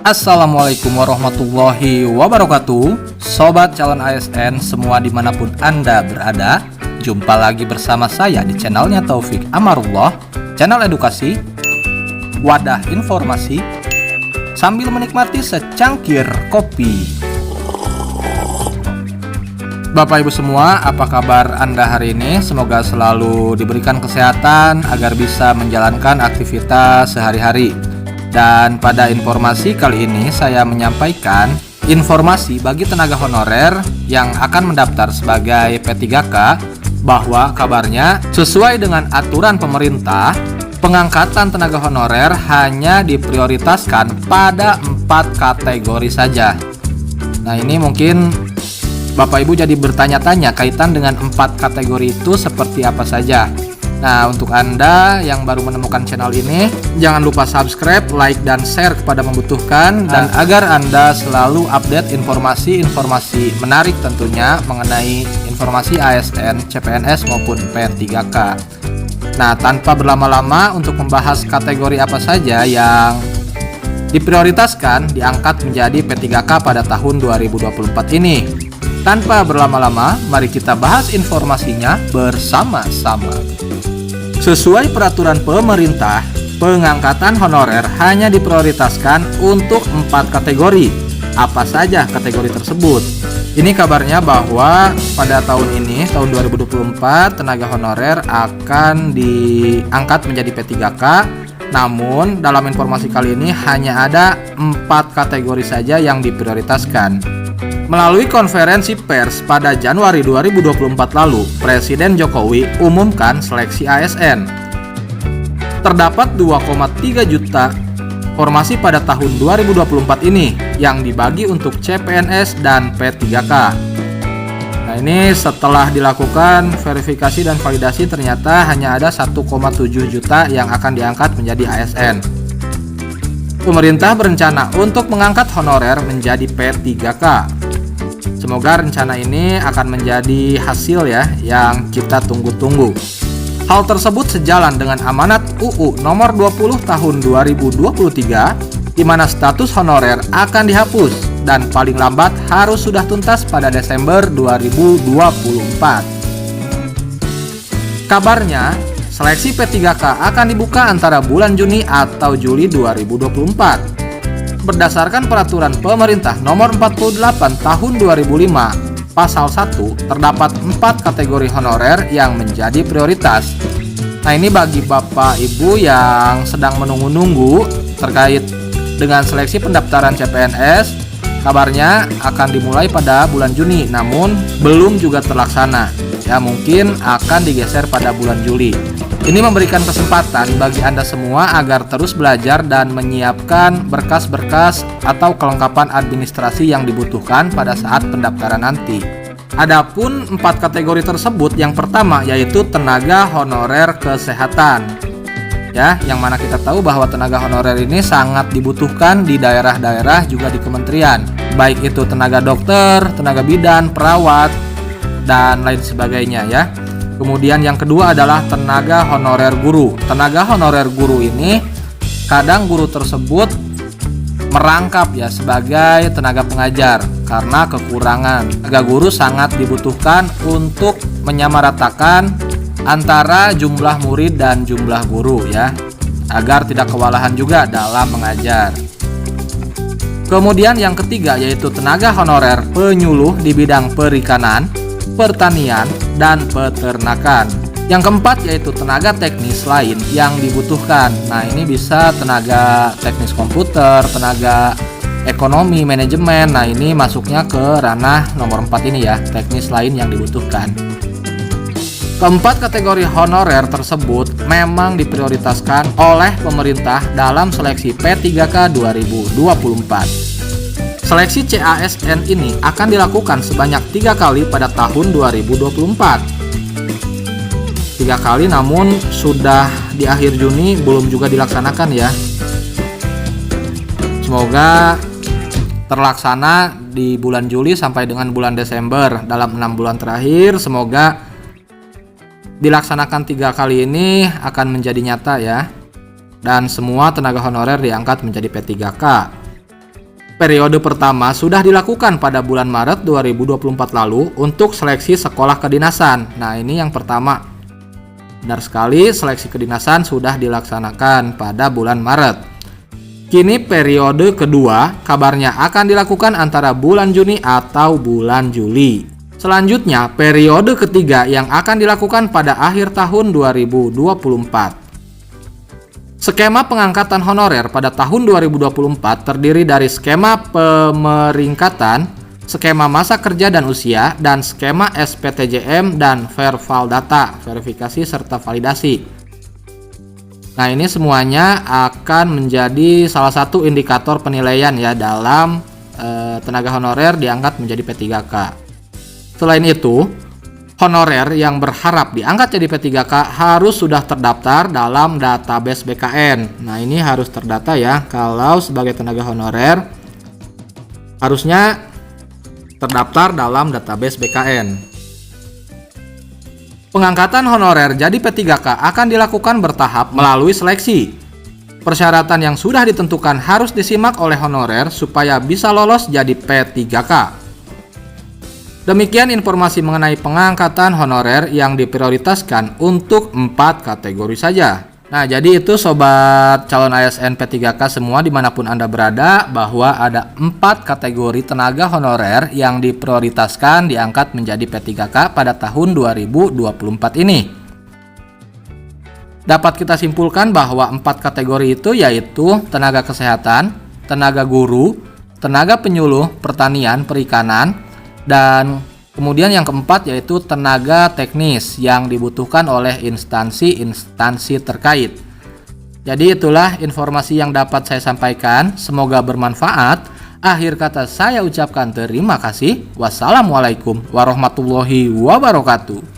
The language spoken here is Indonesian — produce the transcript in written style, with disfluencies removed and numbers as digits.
Assalamualaikum warahmatullahi wabarakatuh. Sobat calon ASN semua dimanapun Anda berada, jumpa lagi bersama saya di channelnya Taufik Amarullah, channel edukasi, wadah informasi, sambil menikmati secangkir kopi. Bapak Ibu semua, apa kabar Anda hari ini? Semoga selalu diberikan kesehatan agar bisa menjalankan aktivitas sehari-hari. Dan pada informasi kali ini saya menyampaikan informasi bagi tenaga honorer yang akan mendaftar sebagai P3K bahwa kabarnya sesuai dengan aturan pemerintah, pengangkatan tenaga honorer hanya diprioritaskan pada 4 kategori saja. Nah, ini mungkin Bapak Ibu jadi bertanya-tanya kaitan dengan 4 kategori itu seperti apa saja. Nah, untuk Anda yang baru menemukan channel ini, jangan lupa subscribe, like, dan share kepada membutuhkan, dan agar Anda selalu update informasi-informasi menarik tentunya mengenai informasi ASN, CPNS maupun P3K. Nah, tanpa berlama-lama untuk membahas kategori apa saja yang diprioritaskan diangkat menjadi P3K pada tahun 2024 ini. Tanpa berlama-lama, mari kita bahas informasinya bersama-sama. Sesuai peraturan pemerintah, pengangkatan honorer hanya diprioritaskan untuk 4 kategori. Apa saja kategori tersebut? Ini kabarnya bahwa pada tahun ini, tahun 2024, tenaga honorer akan diangkat menjadi P3K. Namun, dalam informasi kali ini hanya ada 4 kategori saja yang diprioritaskan. Melalui konferensi pers pada Januari 2024 lalu, Presiden Jokowi umumkan seleksi ASN. Terdapat 2,3 juta formasi pada tahun 2024 ini yang dibagi untuk CPNS dan P3K. Nah, ini setelah dilakukan verifikasi dan validasi ternyata hanya ada 1,7 juta yang akan diangkat menjadi ASN. Pemerintah berencana untuk mengangkat honorer menjadi P3K. Semoga rencana ini akan menjadi hasil yang kita tunggu-tunggu. Hal tersebut sejalan dengan amanat UU nomor 20 tahun 2023 di mana status honorer akan dihapus dan paling lambat harus sudah tuntas pada Desember 2024. Kabarnya, seleksi P3K akan dibuka antara bulan Juni atau Juli 2024. Berdasarkan peraturan pemerintah nomor 48 tahun 2005 pasal 1 terdapat 4 kategori honorer yang menjadi prioritas. Nah, ini bagi Bapak Ibu yang sedang menunggu-nunggu terkait dengan seleksi pendaftaran CPNS, kabarnya akan dimulai pada bulan Juni namun belum juga terlaksana. Ya, mungkin akan digeser pada bulan Juli. Ini memberikan kesempatan bagi Anda semua agar terus belajar dan menyiapkan berkas-berkas atau kelengkapan administrasi yang dibutuhkan pada saat pendaftaran nanti. Adapun 4 kategori tersebut, yang pertama yaitu tenaga honorer kesehatan. Ya, yang mana kita tahu bahwa tenaga honorer ini sangat dibutuhkan di daerah-daerah juga di kementerian. Baik itu tenaga dokter, tenaga bidan, perawat, dan lain sebagainya ya. Kemudian yang kedua adalah tenaga honorer guru. Tenaga honorer guru ini kadang guru tersebut merangkap sebagai tenaga pengajar karena kekurangan. Tenaga guru sangat dibutuhkan untuk menyamaratakan antara jumlah murid dan jumlah guru agar tidak kewalahan juga dalam mengajar. Kemudian yang ketiga yaitu tenaga honorer penyuluh di bidang perikanan, pertanian, dan peternakan. Yang keempat yaitu tenaga teknis lain yang dibutuhkan. Nah, ini bisa tenaga teknis komputer, tenaga ekonomi, manajemen. Nah, ini masuknya ke ranah nomor 4 ini teknis lain yang dibutuhkan. Keempat kategori honorer tersebut memang diprioritaskan oleh pemerintah dalam seleksi P3K 2024. Seleksi CASN ini akan dilakukan sebanyak 3 kali pada tahun 2024. 3 kali namun sudah di akhir Juni belum juga dilaksanakan ya. Semoga terlaksana di bulan Juli sampai dengan bulan Desember. Dalam 6 bulan terakhir semoga dilaksanakan 3 kali ini akan menjadi nyata ya. Dan semua tenaga honorer diangkat menjadi P3K. Periode pertama sudah dilakukan pada bulan Maret 2024 lalu untuk seleksi sekolah kedinasan. Nah, ini yang pertama. Benar sekali, seleksi kedinasan sudah dilaksanakan pada bulan Maret. Kini periode kedua kabarnya akan dilakukan antara bulan Juni atau bulan Juli. Selanjutnya, periode ketiga yang akan dilakukan pada akhir tahun 2024. Skema pengangkatan honorer pada tahun 2024 terdiri dari skema pemeringkatan, skema masa kerja dan usia, dan skema SPTJM dan Verval data, verifikasi serta validasi. Nah, ini semuanya akan menjadi salah satu indikator penilaian ya dalam tenaga honorer diangkat menjadi P3K. Selain itu, honorer yang berharap diangkat jadi P3K harus sudah terdaftar dalam database BKN. Nah, ini harus terdata ya. Kalau sebagai tenaga honorer harusnya terdaftar dalam database BKN. Pengangkatan honorer jadi P3K akan dilakukan bertahap melalui seleksi. Persyaratan yang sudah ditentukan harus disimak oleh honorer supaya bisa lolos jadi P3K. Demikian informasi mengenai pengangkatan honorer yang diprioritaskan untuk 4 kategori saja. Nah, jadi itu sobat calon ASN P3K semua dimanapun Anda berada, bahwa ada 4 kategori tenaga honorer yang diprioritaskan diangkat menjadi P3K pada tahun 2024 ini. Dapat kita simpulkan bahwa 4 kategori itu yaitu tenaga kesehatan, tenaga guru, tenaga penyuluh pertanian perikanan, dan kemudian yang keempat yaitu tenaga teknis yang dibutuhkan oleh instansi-instansi terkait. Jadi itulah informasi yang dapat saya sampaikan, semoga bermanfaat. Akhir kata saya ucapkan terima kasih. Wassalamualaikum warahmatullahi wabarakatuh.